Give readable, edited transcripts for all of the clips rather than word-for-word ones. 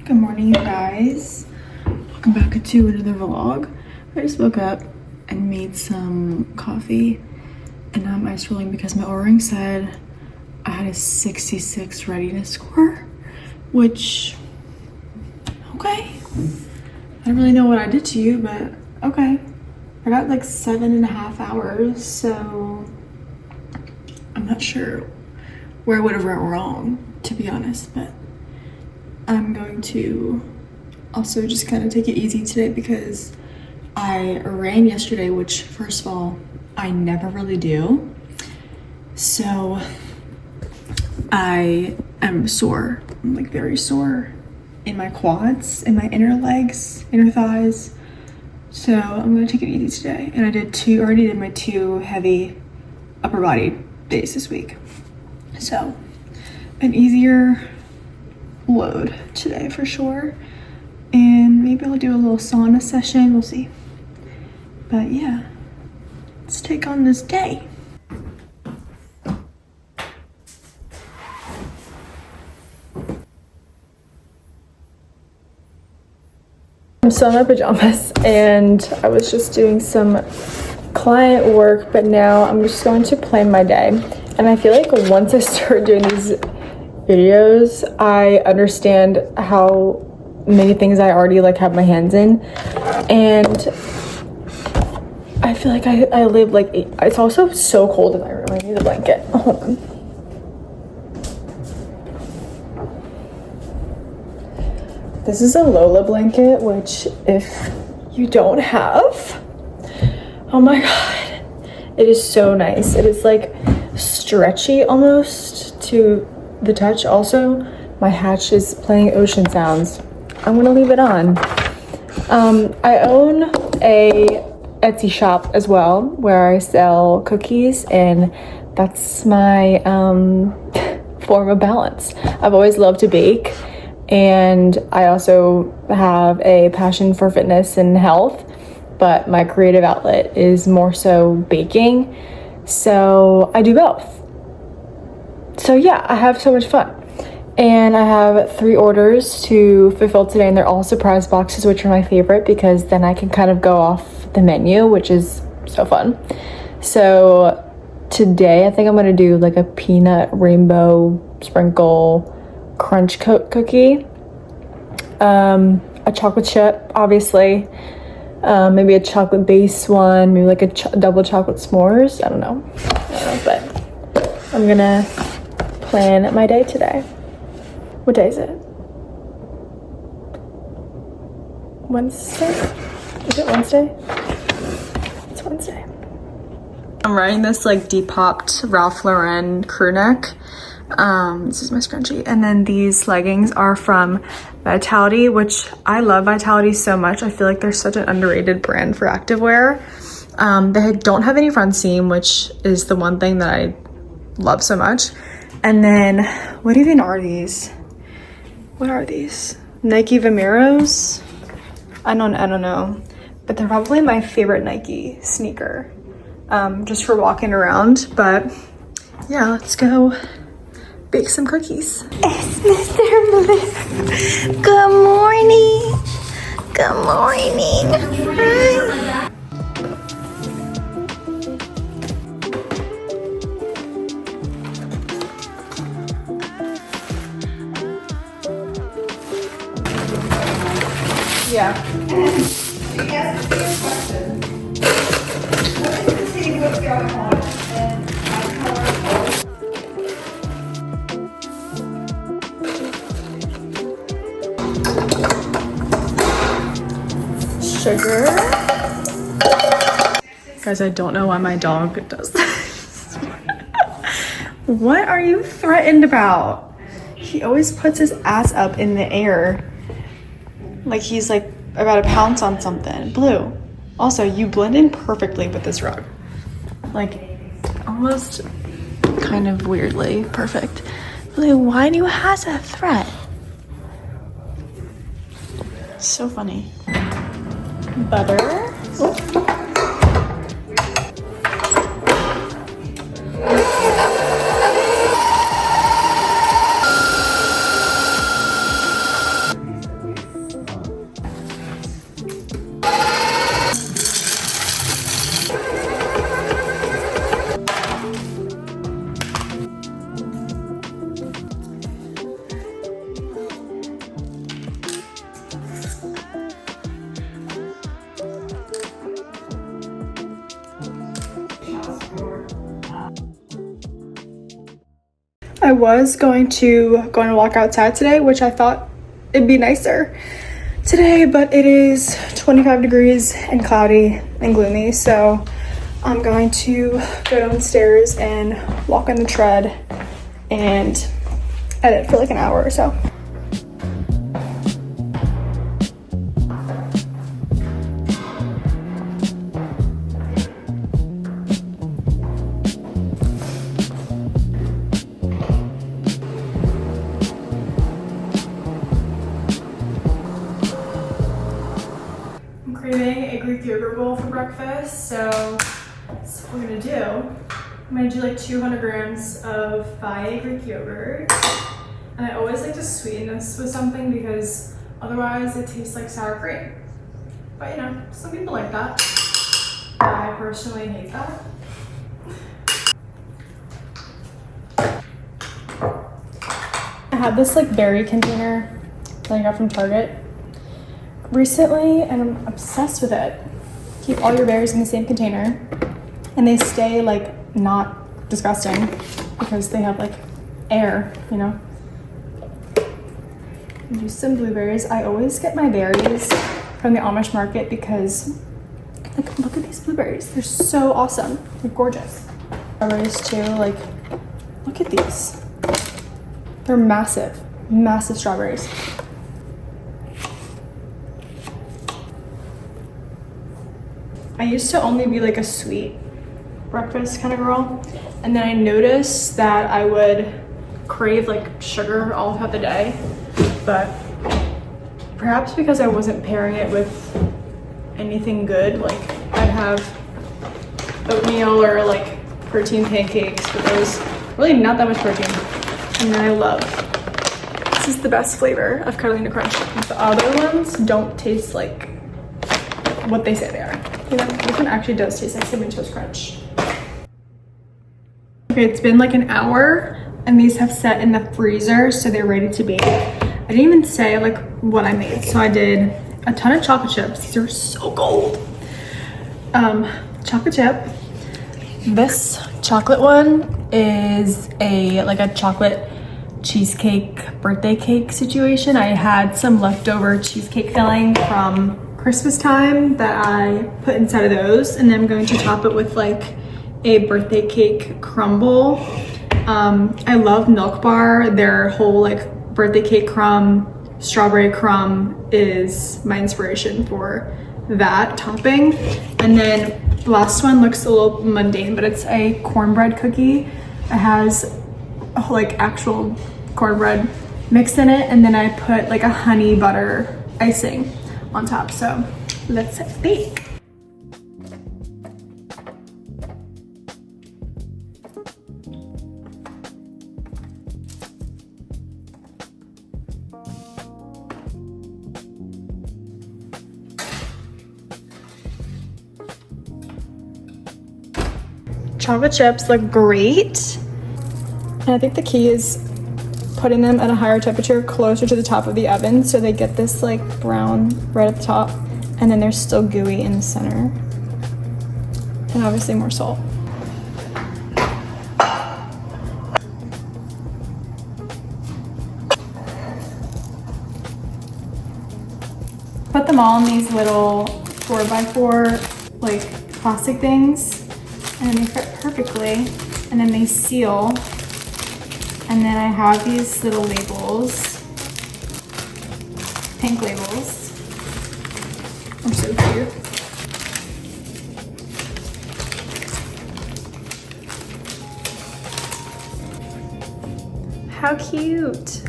Good morning, you guys. Welcome back to another vlog. I just woke up and made some coffee and now I'm ice rolling because my O-ring said I had a 66 readiness score, which, okay. I don't really know what I did to you, but okay. I got like 7.5 hours, so I'm not sure where I would have went wrong, to be honest, but I'm going to also just kind of take it easy today because I ran yesterday, which first of all, I never really do. So I am sore. I'm like very sore in my quads, in my inner legs, inner thighs. So I'm gonna take it easy today. And I already did my 2 heavy upper body days this week. So an easier load today for sure. And maybe I'll do a little sauna session, we'll see. But yeah, let's take on this day. I'm still in my pajamas and I was just doing some client work, but now I'm just going to plan my day. And I feel like once I start doing these videos, I understand how many things I already like have my hands in, and I feel like I live like it's also so cold in my room. I need a blanket. Hold on. This is a Lola blanket, which if you don't have, oh my god, it is so nice. It is like stretchy almost to the touch. Also, my hatch is playing ocean sounds. I'm gonna leave it on. I own a Etsy shop as well where I sell cookies, and that's my form of balance. I've always loved to bake, and I also have a passion for fitness and health, but my creative outlet is more so baking, so I do both. So yeah, I have so much fun. And I have 3 orders to fulfill today, and they're all surprise boxes, which are my favorite because then I can kind of go off the menu, which is so fun. So today I think I'm gonna do like a peanut rainbow sprinkle crunch cookie, a chocolate chip, obviously, maybe a chocolate base one, maybe like a double chocolate s'mores. I don't know, but I'm gonna plan my day today. What day is it? Wednesday? Is it Wednesday? It's Wednesday. I'm wearing this like Depoped Ralph Lauren crew neck. This is my scrunchie. And then these leggings are from Vitality, which I love Vitality so much. I feel like they're such an underrated brand for activewear. They don't have any front seam, which is the one thing that I love so much. And then, what even are these? What are these? Nike Vomeros? I don't know. But they're probably my favorite Nike sneaker. Just for walking around. But yeah, let's go bake some cookies. It's Mr. Blue. Good morning. Good morning. Hi. Yeah. You asked me a question. Let me see what's going on, and Sugar. Guys, I don't know why my dog does this. What are you threatened about? He always puts his ass up in the air like he's like about to pounce on something. Blue. Also, you blend in perfectly with this rug. Like, almost kind of weirdly perfect. Blue, why do you have a threat? So funny. Butter. I was going to go on a walk outside today, which I thought it'd be nicer today, but it is 25 degrees and cloudy and gloomy. So I'm going to go downstairs and walk on the tread and edit for like an hour or so. I'm craving a Greek yogurt bowl for breakfast, so that's what we're gonna do. I'm gonna do like 200 grams of Faye Greek yogurt. And I always like to sweeten this with something because otherwise it tastes like sour cream. But you know, some people like that. I personally hate that. I have this like berry container that I got from Target recently and I'm obsessed with it. Keep all your berries in the same container and they stay like not disgusting because they have like air, you know. Do some blueberries. I always get my berries from the Amish market because like look at these blueberries. They're so awesome. They're gorgeous. Strawberries too, like look at these. They're massive, massive strawberries. I used to only be like a sweet breakfast kind of girl, and then I noticed that I would crave like sugar all throughout the day, but perhaps because I wasn't pairing it with anything good, like I'd have oatmeal or like protein pancakes, but there was really not that much protein. And then I love, this is the best flavor of Catalina Crunch. The other ones don't taste like what they say they are. You know, this one actually does taste like Cinnamon Toast Crunch. Okay, it's been like an hour and these have set in the freezer, so they're ready to bake. I didn't even say like what I made. So I did a ton of chocolate chips. These are so gold. Chocolate chip. This chocolate one is like a chocolate cheesecake birthday cake situation. I had some leftover cheesecake filling from Christmas time that I put inside of those, and then I'm going to top it with like a birthday cake crumble. I love Milk Bar. Their whole like birthday cake crumb, strawberry crumb is my inspiration for that topping. And then the last one looks a little mundane, but it's a cornbread cookie. It has like actual cornbread mix in it, and then I put like a honey butter icing on top. So let's bake. Chocolate chips look great. And I think the key is putting them at a higher temperature closer to the top of the oven so they get this like brown right at the top, and then they're still gooey in the center. And obviously more salt. Put them all in these little 4x4 like plastic things, and then they fit perfectly, and then they seal. And then I have these little labels, pink labels. They're so cute. How cute.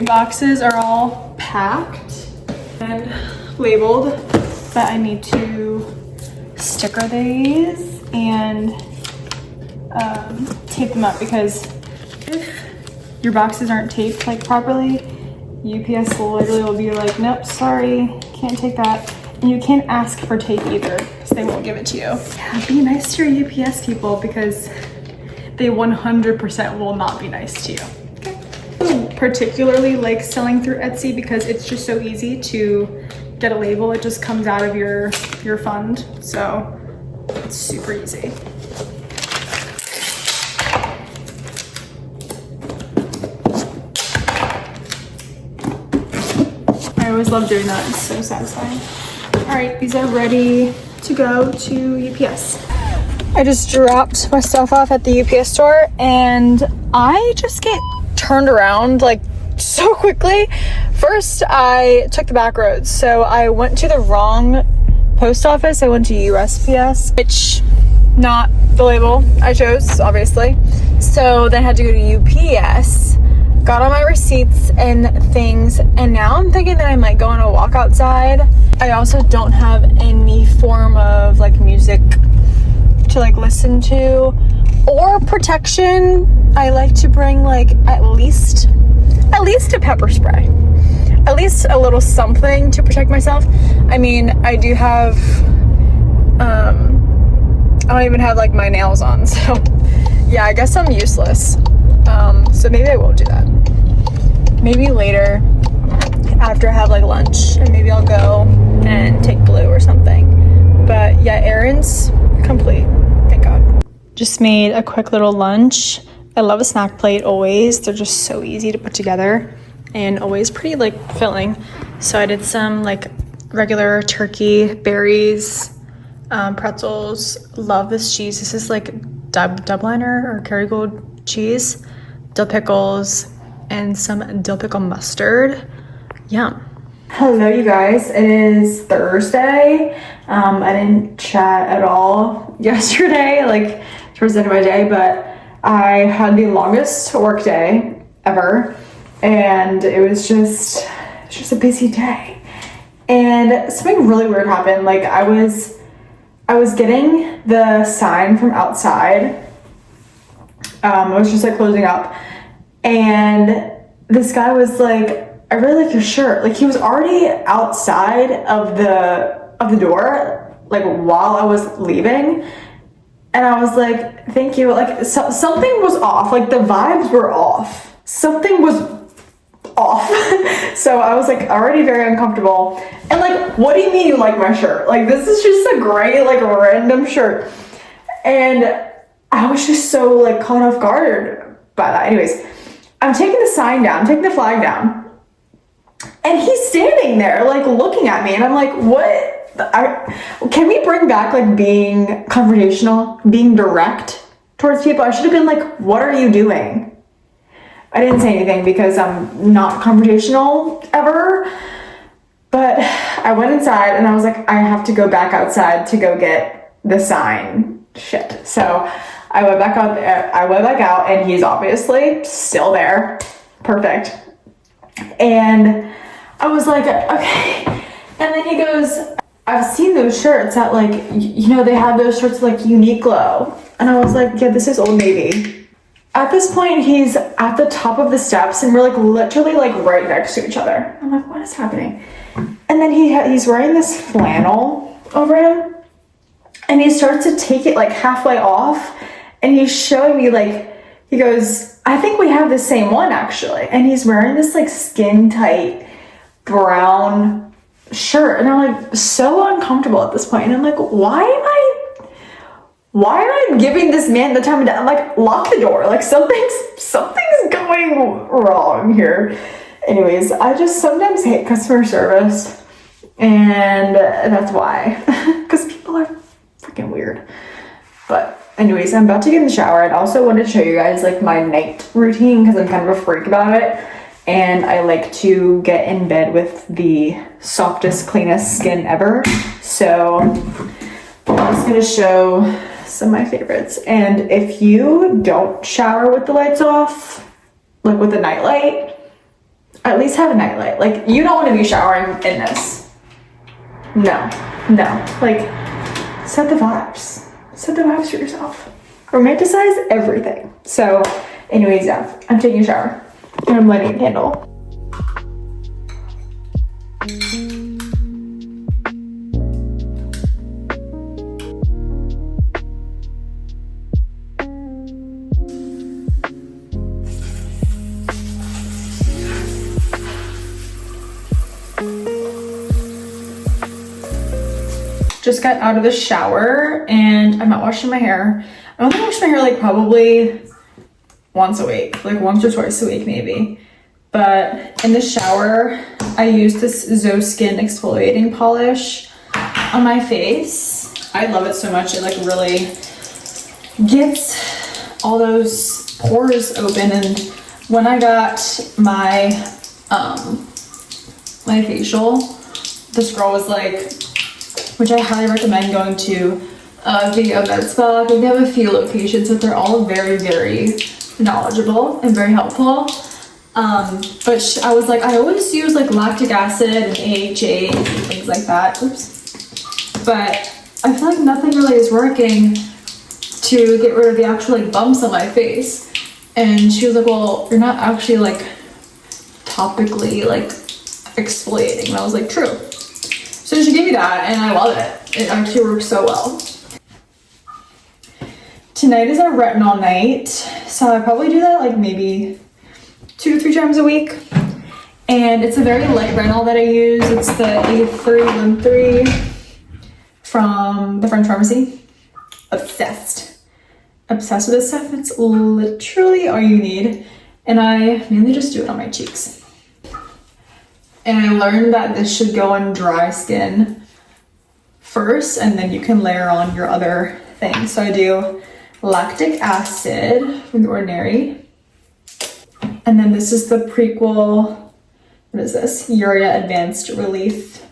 Boxes are all packed and labeled, but I need to sticker these and tape them up, because if your boxes aren't taped like properly, UPS literally will be like, nope, sorry, can't take that. And you can't ask for tape either because they won't give it to you. Yeah, be nice to your UPS people because they 100% will not be nice to you. Okay. particularly like selling through Etsy because it's just so easy to get a label. It just comes out of your fund. So it's super easy. I always love doing that. It's so satisfying. All right, these are ready to go to UPS. I just dropped my stuff off at the UPS store and I just get turned around like so quickly. First, I took the back roads. So I went to the wrong post office. I went to USPS, which not the label I chose, obviously. So then I had to go to UPS, got all my receipts and things, and now I'm thinking that I might go on a walk outside. I also don't have any form of like music to like listen to or protection. I like to bring like at least a pepper spray, at least a little something to protect myself. I mean, I do have I don't even have like my nails on, so yeah, I guess I'm useless. So maybe I won't do that. Maybe later after I have like lunch, and maybe I'll go and take Blue or something. But yeah, errands complete, thank God. Just made a quick little lunch. I love a snack plate always. They're just so easy to put together and always pretty like filling. So I did some like regular turkey, berries, pretzels. Love this cheese. This is like Dubliner or Kerrygold cheese, dill pickles, and some dill pickle mustard. Yum. Hello you guys, it is Thursday. I didn't chat at all yesterday, like towards the end of my day, but I had the longest work day ever, and it was just a busy day. And something really weird happened. Like I was getting the sign from outside. I was just like closing up, and this guy was like, I really like your shirt. Like he was already outside of the door, like while I was leaving. And I was like, thank you. Like something was off. Like the vibes were off. Something was off. So I was like already very uncomfortable. And like, what do you mean you like my shirt? Like this is just a gray, like random shirt. And I was just so like caught off guard by that. Anyways, I'm taking the sign down, I'm taking the flag down. And he's standing there like looking at me. And I'm like, what? Can we bring back like being confrontational, being direct towards people? I should have been like, what are you doing? I didn't say anything because I'm not confrontational ever. But I went inside and I was like, I have to go back outside to go get the sign. Shit. So I went back out and he's obviously still there. Perfect. And I was like, okay. And then he goes, I've seen those shirts at like, they have those shirts like Uniqlo. And I was like, yeah, this is Old Navy. At this point, he's at the top of the steps and we're like literally like right next to each other. I'm like, what is happening? And then he's wearing this flannel over him and he starts to take it like halfway off and he's showing me like, he goes, I think we have the same one actually. And he's wearing this like skin tight brown shirt. And I'm like so uncomfortable at this point. And I'm like, why am I giving this man the time of day? I'm like, lock the door. Like something's going wrong here. Anyways, I just sometimes hate customer service. And that's why. Because people are freaking weird. But anyways, I'm about to get in the shower. I also wanted to show you guys like my night routine because I'm kind of a freak about it. And I like to get in bed with the softest, cleanest skin ever. So I'm just gonna show some of my favorites. And if you don't shower with the lights off, like with a nightlight, at least have a nightlight. Like you don't want to be showering in this. No. Like set the vibes. Set the vibes for yourself. Romanticize everything. So anyways, yeah, I'm taking a shower and I'm lighting a candle. just got out of the shower and I'm not washing my hair. I only wash my hair like probably once a week, like once or twice a week maybe. But in the shower, I use this Zoe Skin exfoliating polish on my face. I love it so much. It like really gets all those pores open. And when I got my my facial, this girl was like, which I highly recommend going to Video Med Spa. They have a few locations, but they're all very, very knowledgeable and very helpful. But I was like, I always use like lactic acid and AHA and things like that. Oops. But I feel like nothing really is working to get rid of the actual like bumps on my face. And she was like, well, you're not actually like topically like exfoliating. And I was like, true. So she gave me that and I love it. It actually works so well. Tonight is our retinol night. So I probably do that like maybe 2 to 3 times a week. And it's a very light retinol that I use. It's the A313 from the French Pharmacy. Obsessed with this stuff. It's literally all you need. And I mainly just do it on my cheeks. And I learned that this should go on dry skin first, and then you can layer on your other things. So I do lactic acid from The Ordinary. And then this is the Prequel, what is this? Urea Advanced Relief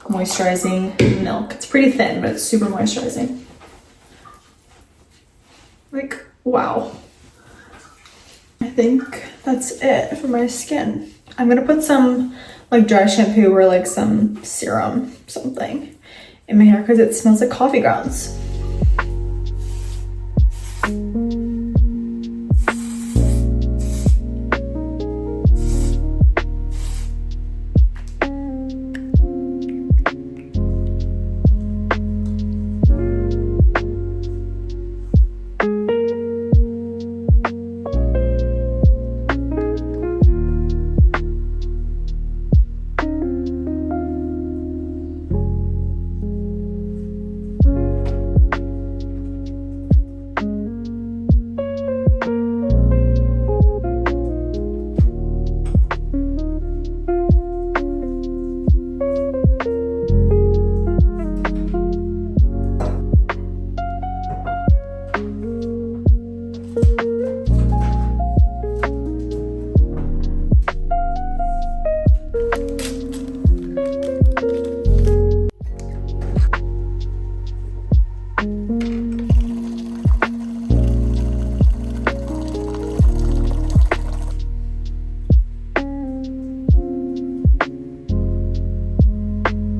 Moisturizing Milk. It's pretty thin, but it's super moisturizing. Like, wow. I think that's it for my skin. I'm gonna put some like dry shampoo or like some serum, something in my hair because it smells like coffee grounds.